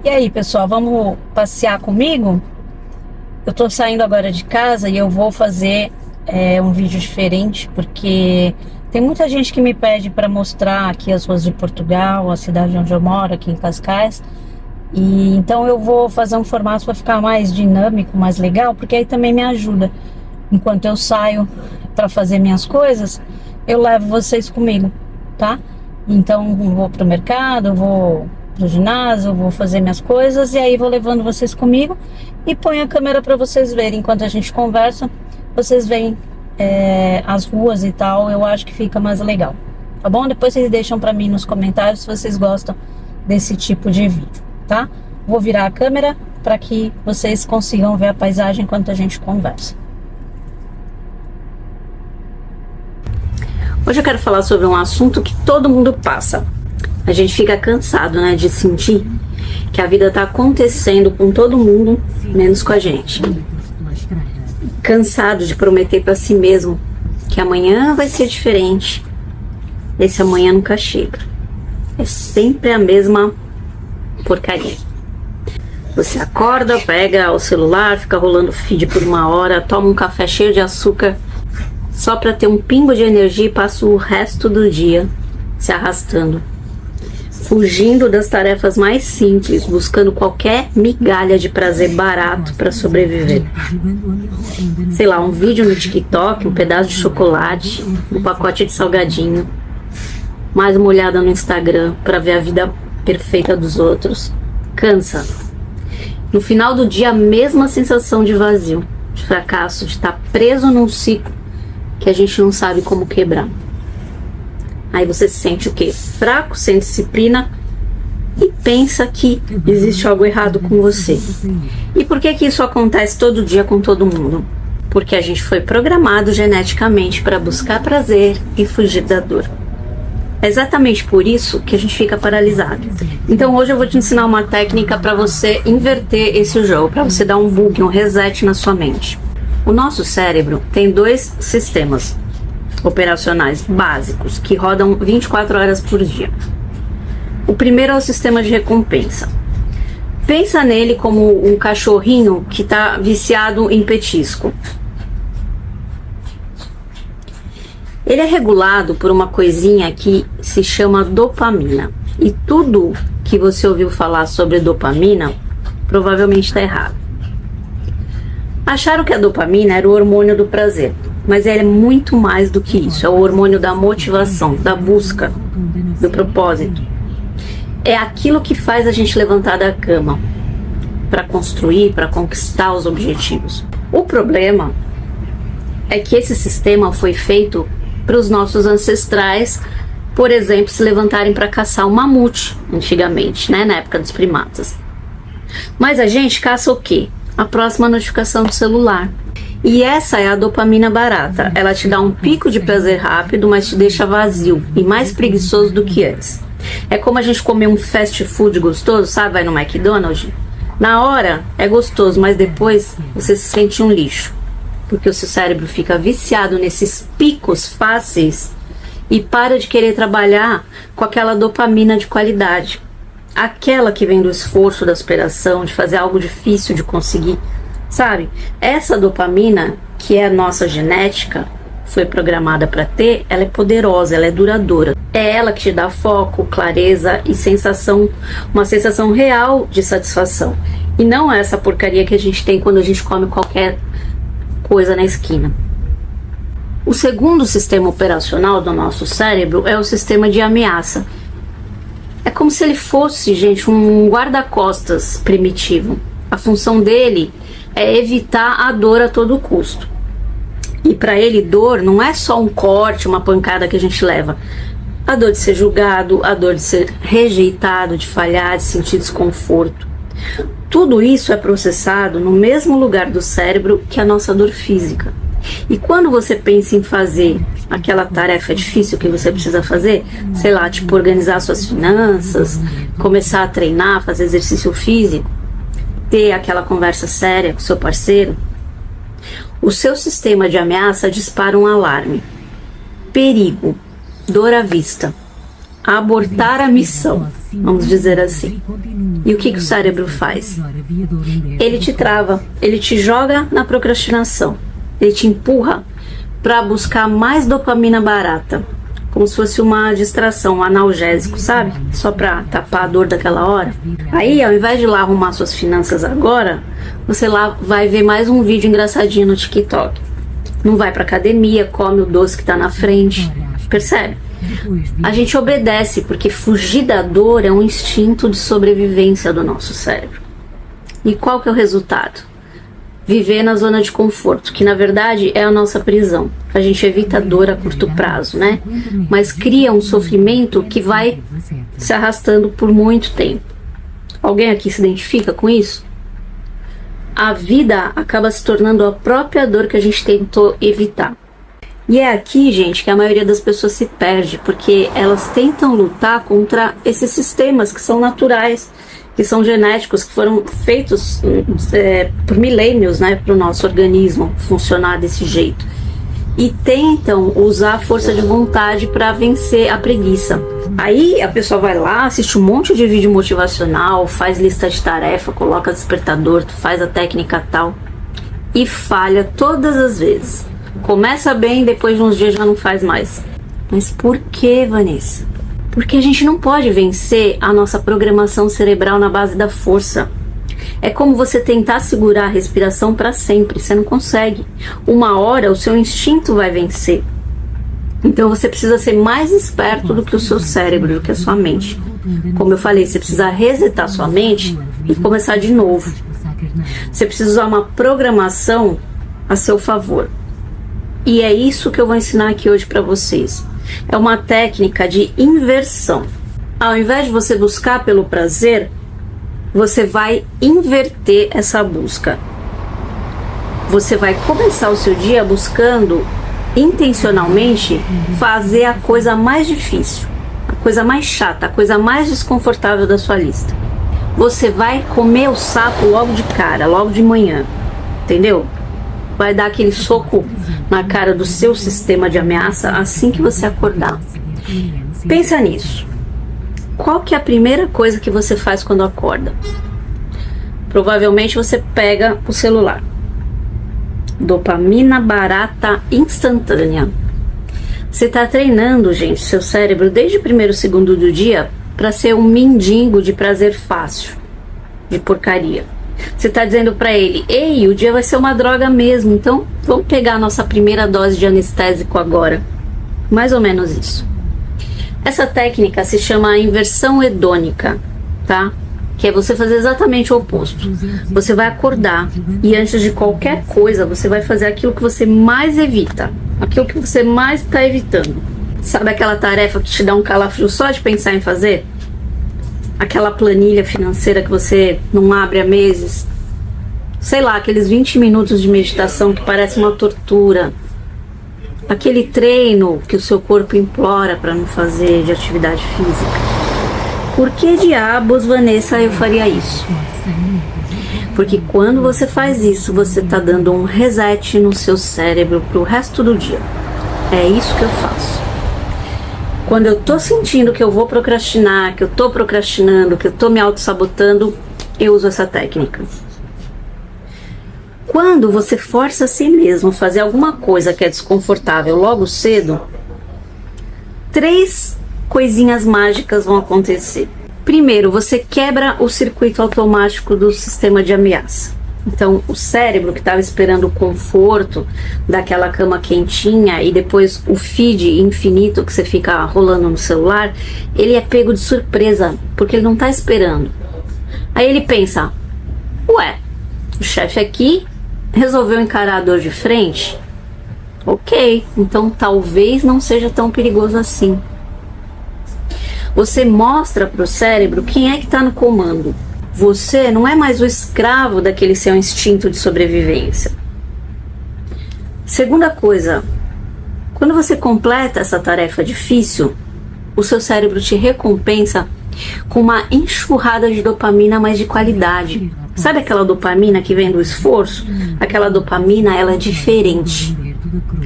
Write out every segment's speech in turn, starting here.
E aí, pessoal, vamos passear comigo? Eu tô saindo agora de casa e eu vou fazer um vídeo diferente, porque tem muita gente que me pede para mostrar aqui as ruas de Portugal, a cidade onde eu moro, aqui em Cascais. E então eu vou fazer um formato para ficar mais dinâmico, mais legal, porque aí também me ajuda. Enquanto eu saio para fazer minhas coisas, eu levo vocês comigo, tá? Então eu vou pro mercado, eu vou pro ginásio, eu vou fazer minhas coisas e aí vou levando vocês comigo e ponho a câmera para vocês verem. Enquanto a gente conversa, vocês veem as ruas e tal. Eu acho que fica mais legal, tá bom? Depois vocês deixam para mim nos comentários se vocês gostam desse tipo de vídeo, tá? Vou virar a câmera para que vocês consigam ver a paisagem enquanto a gente conversa. Hoje eu quero falar sobre um assunto que todo mundo passa. A gente fica cansado, né, de sentir que a vida tá acontecendo com todo mundo, menos com a gente. Cansado de prometer para si mesmo que amanhã vai ser diferente. Esse amanhã nunca chega. É sempre a mesma porcaria. Você acorda, pega o celular, fica rolando feed por uma hora, toma um café cheio de açúcar só para ter um pingo de energia e passa o resto do dia se arrastando, fugindo das tarefas mais simples, buscando qualquer migalha de prazer barato para sobreviver. Sei lá, um vídeo no TikTok, um pedaço de chocolate, um pacote de salgadinho, mais uma olhada no Instagram para ver a vida perfeita dos outros. Cansa. No final do dia, a mesma sensação de vazio, de fracasso, de estar preso num ciclo que a gente não sabe como quebrar. Aí você se sente o quê? Fraco, sem disciplina e pensa que existe algo errado com você. E por que isso acontece todo dia com todo mundo? Porque a gente foi programado geneticamente para buscar prazer e fugir da dor. É exatamente por isso que a gente fica paralisado. Então hoje eu vou te ensinar uma técnica para você inverter esse jogo, para você dar um bug, um reset na sua mente. O nosso cérebro tem dois sistemas operacionais básicos que rodam 24 horas por dia. O primeiro é o sistema de recompensa. Pensa nele como um cachorrinho que está viciado em petisco. Ele é regulado por uma coisinha que se chama dopamina. E tudo que você ouviu falar sobre dopamina provavelmente está errado. Acharam que a dopamina era o hormônio do prazer, mas ela é muito mais do que isso. É o hormônio da motivação, da busca, do propósito. É aquilo que faz a gente levantar da cama para construir, para conquistar os objetivos. O problema é que esse sistema foi feito para os nossos ancestrais, por exemplo, se levantarem para caçar um mamute antigamente, né, na época dos primatas. Mas a gente caça o quê? A próxima notificação do celular. E essa é a dopamina barata. Ela te dá um pico de prazer rápido, mas te deixa vazio e mais preguiçoso do que antes. É como a gente comer um fast food gostoso, sabe? Vai no McDonald's. Na hora é gostoso, mas depois você se sente um lixo. Porque o seu cérebro fica viciado nesses picos fáceis e para de querer trabalhar com aquela dopamina de qualidade. Aquela que vem do esforço, da superação, de fazer algo difícil de conseguir, sabe? Essa dopamina, que é a nossa genética, foi programada para ter, ela é poderosa, ela é duradoura. É ela que te dá foco, clareza e sensação, uma sensação real de satisfação. E não é essa porcaria que a gente tem quando a gente come qualquer coisa na esquina. O segundo sistema operacional do nosso cérebro é o sistema de ameaça. É como se ele fosse, gente, um guarda-costas primitivo. A função dele é evitar a dor a todo custo. E para ele, dor não é só um corte, uma pancada que a gente leva. A dor de ser julgado, a dor de ser rejeitado, de falhar, de sentir desconforto. Tudo isso é processado no mesmo lugar do cérebro que a nossa dor física. E quando você pensa em fazer aquela tarefa difícil que você precisa fazer, sei lá, tipo organizar suas finanças, começar a treinar, fazer exercício físico, ter aquela conversa séria com seu parceiro, o seu sistema de ameaça dispara um alarme. Perigo, dor à vista. abortar a missão, vamos dizer assim. E o que o cérebro faz? Ele te trava, ele te joga na procrastinação, ele te empurra para buscar mais dopamina barata, como se fosse uma distração, um analgésico, sabe? Só para tapar a dor daquela hora. Aí, ao invés de ir lá arrumar suas finanças agora, você lá vai ver mais um vídeo engraçadinho no TikTok. Não vai pra academia, come o doce que tá na frente. Percebe? A gente obedece porque fugir da dor é um instinto de sobrevivência do nosso cérebro. E qual que é o resultado? Viver na zona de conforto, que na verdade é a nossa prisão. A gente evita a dor a curto prazo, né? Mas cria um sofrimento que vai se arrastando por muito tempo. Alguém aqui se identifica com isso? A vida acaba se tornando a própria dor que a gente tentou evitar. E é aqui, gente, que a maioria das pessoas se perde, porque elas tentam lutar contra esses sistemas que são naturais, que são genéticos, que foram feitos por milênios, né, para o nosso organismo funcionar desse jeito. E tentam usar a força de vontade para vencer a preguiça. Aí a pessoa vai lá, assiste um monte de vídeo motivacional, faz lista de tarefa, coloca despertador, faz a técnica tal e falha todas as vezes. Começa bem, depois de uns dias já não faz mais. Mas por que, Vanessa? Porque a gente não pode vencer a nossa programação cerebral na base da força. É como você tentar segurar a respiração para sempre, você não consegue. Uma hora o seu instinto vai vencer. Então você precisa ser mais esperto do que o seu cérebro, do que a sua mente. Como eu falei, você precisa resetar sua mente e começar de novo. Você precisa usar uma programação a seu favor. E é isso que eu vou ensinar aqui hoje para vocês. É uma técnica de inversão. Ao invés de você buscar pelo prazer, você vai inverter essa busca. Você vai começar o seu dia buscando intencionalmente fazer a coisa mais difícil, a coisa mais chata, a coisa mais desconfortável da sua lista. Você vai comer o sapo logo de cara, logo de manhã, entendeu? Vai dar aquele soco na cara do seu sistema de ameaça assim que você acordar. Pensa nisso. Qual que é a primeira coisa que você faz quando acorda? Provavelmente você pega o celular. Dopamina barata instantânea. Você está treinando, gente, seu cérebro desde o primeiro segundo do dia para ser um mendigo de prazer fácil, de porcaria. Você está dizendo para ele: ei, o dia vai ser uma droga mesmo, então vamos pegar a nossa primeira dose de anestésico agora. Mais ou menos isso. Essa técnica se chama inversão hedônica, tá? Que é você fazer exatamente o oposto. Você vai acordar e antes de qualquer coisa, você vai fazer aquilo que você mais evita, aquilo que você mais está evitando. Sabe aquela tarefa que te dá um calafrio só de pensar em fazer? Aquela planilha financeira que você não abre há meses? Sei lá, aqueles 20 minutos de meditação que parece uma tortura. Aquele treino que o seu corpo implora para não fazer de atividade física. Por que diabos, Vanessa, eu faria isso? Porque quando você faz isso, você está dando um reset no seu cérebro pro resto do dia. É isso que eu faço. Quando eu tô sentindo que eu vou procrastinar, que eu tô procrastinando, que eu tô me auto-sabotando, eu uso essa técnica. Quando você força a si mesmo a fazer alguma coisa que é desconfortável logo cedo, 3 coisinhas mágicas vão acontecer. Primeiro, você quebra o circuito automático do sistema de ameaça. Então, o cérebro que estava esperando o conforto daquela cama quentinha e depois o feed infinito que você fica rolando no celular, ele é pego de surpresa, porque ele não está esperando. Aí ele pensa: ué, o chefe aqui resolveu encarar a dor de frente? Ok, então talvez não seja tão perigoso assim. Você mostra para o cérebro quem é que está no comando. Você não é mais o escravo daquele seu instinto de sobrevivência. Segunda coisa, quando você completa essa tarefa difícil, o seu cérebro te recompensa com uma enxurrada de dopamina, mas de qualidade. Sabe aquela dopamina que vem do esforço? Aquela dopamina, ela é diferente.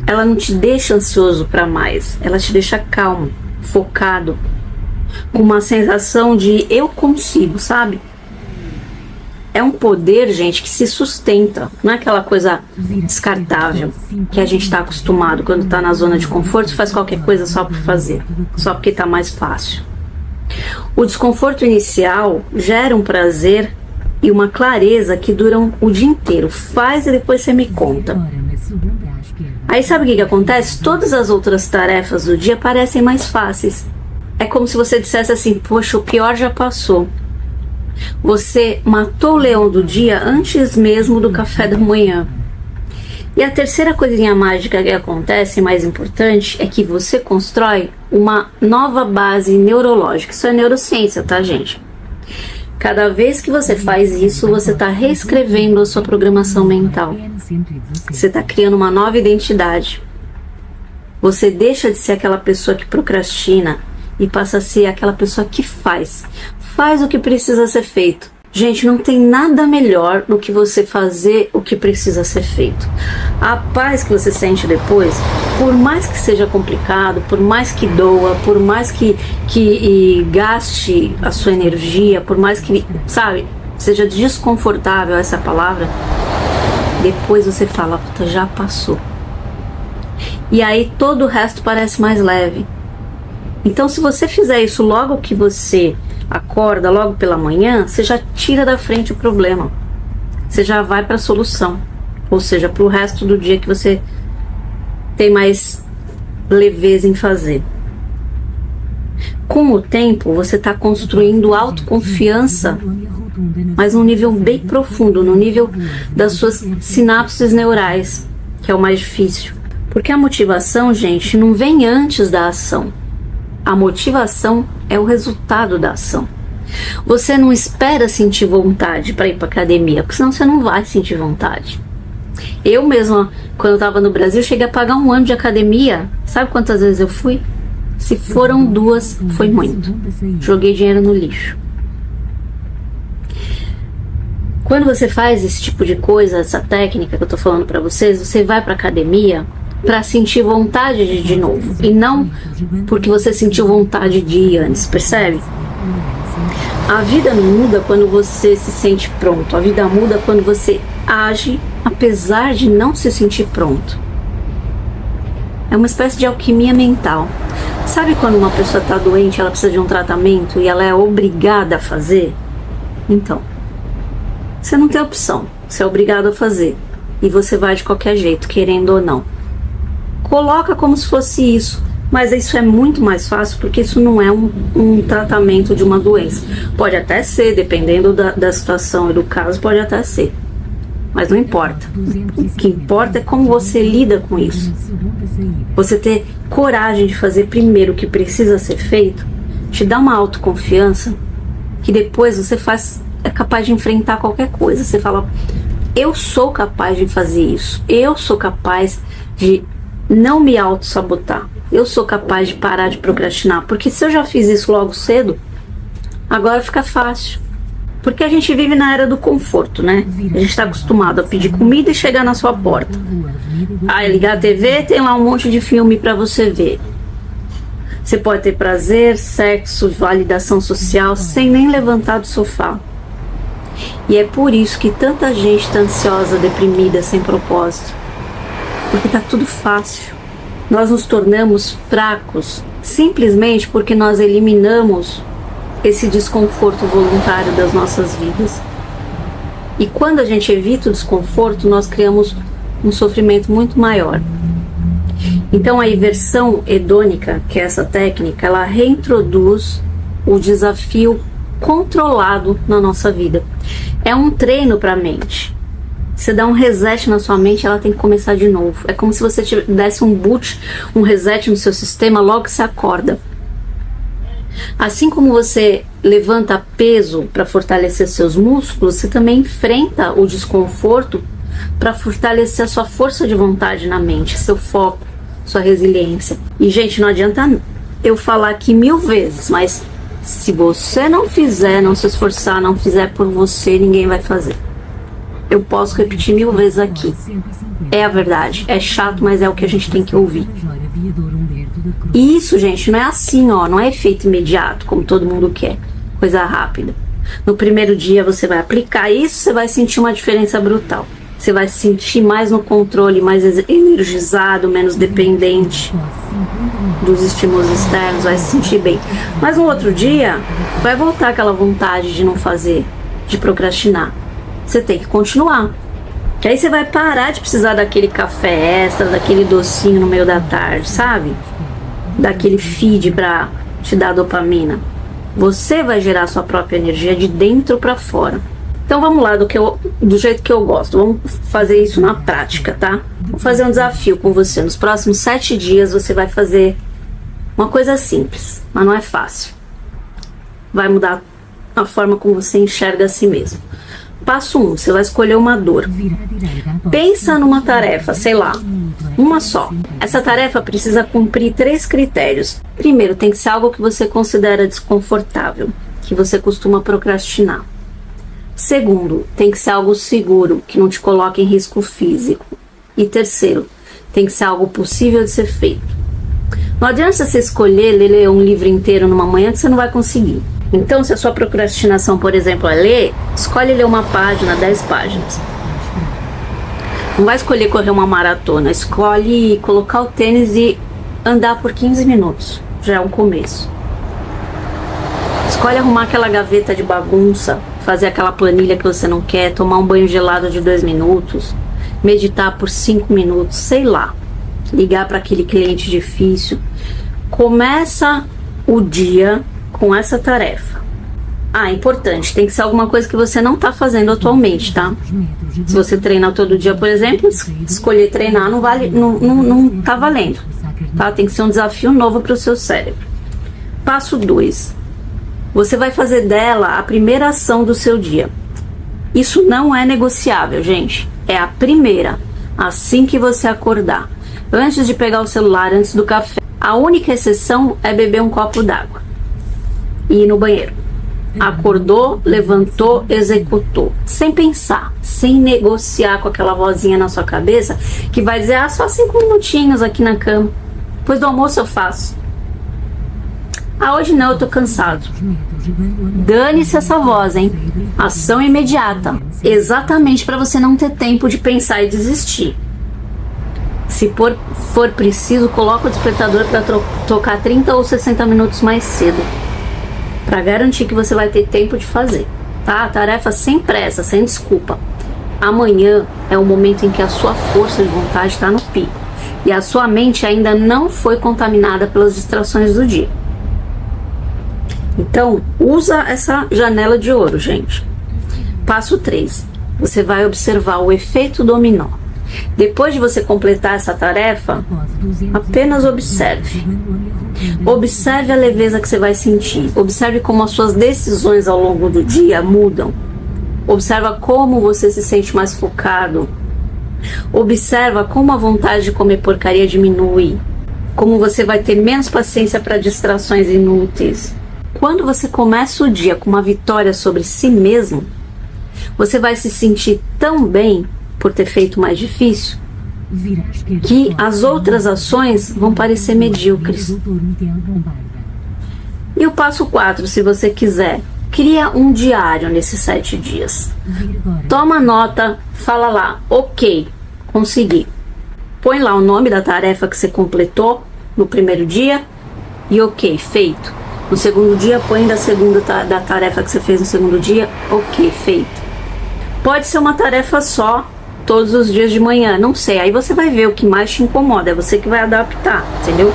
Ela não te deixa ansioso para mais, ela te deixa calmo, focado. com uma sensação de eu consigo, sabe? É um poder, gente, que se sustenta. Não é aquela coisa descartável que a gente está acostumado quando está na zona de conforto, faz qualquer coisa só por fazer, só porque está mais fácil. O desconforto inicial gera um prazer e uma clareza que duram o dia inteiro. Faz e depois você me conta. Aí sabe o que acontece? Todas as outras tarefas do dia parecem mais fáceis. É como se você dissesse assim, poxa, o pior já passou. Você matou o leão do dia antes mesmo do café da manhã. E a terceira coisinha mágica que acontece, mais importante, é que você constrói uma nova base neurológica. Isso é neurociência, tá, gente? Cada vez que você faz isso, você está reescrevendo a sua programação mental. Você está criando uma nova identidade. Você deixa de ser aquela pessoa que procrastina e passa a ser aquela pessoa que faz. Faz o que precisa ser feito. Gente, não tem nada melhor do que você fazer o que precisa ser feito. A paz que você sente depois, por mais que seja complicado, por mais que doa, por mais que gaste a sua energia, por mais que, sabe, seja desconfortável essa palavra, depois você fala, puta, já passou. E aí todo o resto parece mais leve. Então, se você fizer isso logo que você acorda, logo pela manhã, você já tira da frente o problema. Você já vai para a solução. Ou seja, para o resto do dia que você tem mais leveza em fazer. Com o tempo, você está construindo autoconfiança, mas num nível bem profundo, no nível das suas sinapses neurais, que é o mais difícil. Porque a motivação, gente, não vem antes da ação. A motivação é o resultado da ação. Você não espera sentir vontade para ir para academia, porque senão você não vai sentir vontade. Eu mesma, quando eu estava no Brasil, cheguei a pagar 1 ano de academia. Sabe quantas vezes eu fui? Se foram 2, foi muito. Joguei dinheiro no lixo. Quando você faz esse tipo de coisa, essa técnica que eu tô falando para vocês, você vai para academia para sentir vontade de ir de novo, e não porque você sentiu vontade de ir antes, percebe? A vida não muda quando você se sente pronto, a vida muda quando você age apesar de não se sentir pronto. É uma espécie de alquimia mental. Sabe quando uma pessoa está doente, ela precisa de um tratamento e ela é obrigada a fazer? Então, você não tem opção, você é obrigado a fazer, e você vai de qualquer jeito, querendo ou não. Coloca como se fosse isso, mas isso é muito mais fácil porque isso não é um tratamento de uma doença. Pode até ser, dependendo da situação e do caso, pode até ser, mas não importa. O que importa é como você lida com isso. Você ter coragem de fazer primeiro o que precisa ser feito te dá uma autoconfiança que depois você é capaz de enfrentar qualquer coisa. Você fala, eu sou capaz de fazer isso, eu sou capaz de não me auto-sabotar, eu sou capaz de parar de procrastinar, porque se eu já fiz isso logo cedo, agora fica fácil. Porque a gente vive na era do conforto, né? A gente está acostumado a pedir comida e chegar na sua porta. Aí ligar a TV, tem lá um monte de filme para você ver. Você pode ter prazer, sexo, validação social, sem nem levantar do sofá. E é por isso que tanta gente está ansiosa, deprimida, sem propósito. Porque tá tudo fácil. Nós nos tornamos fracos simplesmente porque nós eliminamos esse desconforto voluntário das nossas vidas. E quando a gente evita o desconforto, nós criamos um sofrimento muito maior. Então a inversão hedônica, que é essa técnica, ela reintroduz o desafio controlado na nossa vida. É um treino para a mente. Você dá um reset na sua mente, ela tem que começar de novo. É como se você desse um boot, um reset no seu sistema logo que você acorda. Assim como você levanta peso para fortalecer seus músculos, você também enfrenta o desconforto para fortalecer a sua força de vontade na mente, seu foco, sua resiliência. E, gente, não adianta eu falar aqui 1000 vezes, mas se você não fizer, não se esforçar, não fizer por você, ninguém vai fazer. Eu posso repetir 1000 vezes aqui. É a verdade. É chato, mas é o que a gente tem que ouvir. E isso, gente, não é assim, ó, não é efeito imediato, como todo mundo quer, coisa rápida. No primeiro dia você vai aplicar isso, você vai sentir uma diferença brutal. Você vai se sentir mais no controle, mais energizado, menos dependente dos estímulos externos, vai se sentir bem. Mas no outro dia, vai voltar aquela vontade de não fazer, de procrastinar. Você tem que continuar. Que aí você vai parar de precisar daquele café extra, daquele docinho no meio da tarde, sabe? Daquele feed pra te dar dopamina. Você vai gerar sua própria energia de dentro pra fora. Então vamos lá, do jeito que eu gosto. Vamos fazer isso na prática, tá? Vou fazer um desafio com você. Nos próximos 7 dias você vai fazer uma coisa simples, mas não é fácil. Vai mudar a forma como você enxerga a si mesmo. Passo 1, você vai escolher uma dor. Pensa numa tarefa, sei lá, uma só. Essa tarefa precisa cumprir 3 critérios. Primeiro, tem que ser algo que você considera desconfortável, que você costuma procrastinar. Segundo, tem que ser algo seguro, que não te coloque em risco físico. E terceiro, tem que ser algo possível de ser feito. Não adianta você escolher ler um livro inteiro numa manhã que você não vai conseguir. Então, se a sua procrastinação, por exemplo, é ler, escolhe ler uma página, 10 páginas. Não vai escolher correr uma maratona, escolhe colocar o tênis e andar por 15 minutos. Já é um começo. Escolhe arrumar aquela gaveta de bagunça, fazer aquela planilha que você não quer, tomar um banho gelado de 2 minutos, meditar por 5 minutos, sei lá, ligar para aquele cliente difícil. Começa o dia com essa tarefa. Importante, tem que ser alguma coisa que você não está fazendo atualmente, tá? Se você treinar todo dia, por exemplo, escolher treinar não tá valendo, tá? Tem que ser um desafio novo para o seu cérebro. Passo 2. Você vai fazer dela a primeira ação do seu dia. Isso não é negociável, gente. É a primeira, assim que você acordar. Antes de pegar o celular, antes do café. A única exceção é beber um copo d'água e ir no banheiro. Acordou, levantou, executou. Sem pensar, sem negociar com aquela vozinha na sua cabeça que vai dizer, só 5 minutinhos aqui na cama. Depois do almoço eu faço. Hoje não, eu tô cansado. Dane-se essa voz, hein? Ação imediata. Exatamente para você não ter tempo de pensar e desistir. Se for preciso, coloca o despertador para tocar 30 ou 60 minutos mais cedo, para garantir que você vai ter tempo de fazer, tá? Tarefa sem pressa, sem desculpa. Amanhã é o momento em que a sua força de vontade está no pico e a sua mente ainda não foi contaminada pelas distrações do dia. Então, usa essa janela de ouro, gente. Passo 3. Você vai observar o efeito dominó. Depois de você completar essa tarefa, apenas observe. Observe a leveza que você vai sentir. Observe como as suas decisões ao longo do dia mudam. Observa como você se sente mais focado. Observa como a vontade de comer porcaria diminui. Como você vai ter menos paciência para distrações inúteis. Quando você começa o dia com uma vitória sobre si mesmo, você vai se sentir tão bem por ter feito mais difícil que as outras ações vão parecer medíocres. E o passo 4, se você quiser, cria um diário nesses 7 dias. Toma nota, fala lá, ok, consegui. Põe lá o nome da tarefa que você completou no primeiro dia e ok, feito. No segundo dia, põe da tarefa que você fez no segundo dia, ok, feito. Pode ser uma tarefa só, todos os dias de manhã, não sei. Aí você vai ver o que mais te incomoda, é você que vai adaptar, entendeu?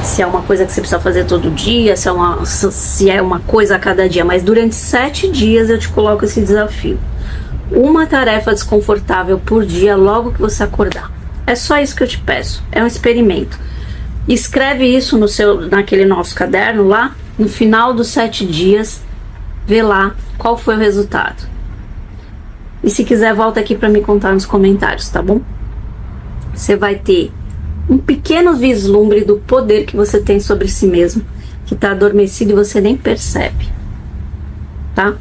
Se é uma coisa que você precisa fazer todo dia, se é uma coisa a cada dia. Mas durante 7 dias eu te coloco esse desafio. Uma tarefa desconfortável por dia logo que você acordar. É só isso que eu te peço, é um experimento. Escreve isso naquele nosso caderno lá, no final dos 7 dias, vê lá qual foi o resultado. E se quiser, volta aqui para me contar nos comentários, tá bom? Você vai ter um pequeno vislumbre do poder que você tem sobre si mesmo, que está adormecido e você nem percebe, tá?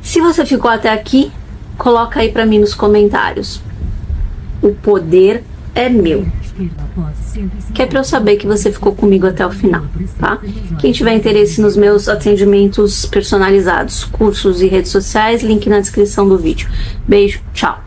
Se você ficou até aqui, coloca aí para mim nos comentários. O poder é meu. que é para eu saber que você ficou comigo até o final, tá? Quem tiver interesse nos meus atendimentos personalizados, cursos e redes sociais, link na descrição do vídeo. Beijo, tchau!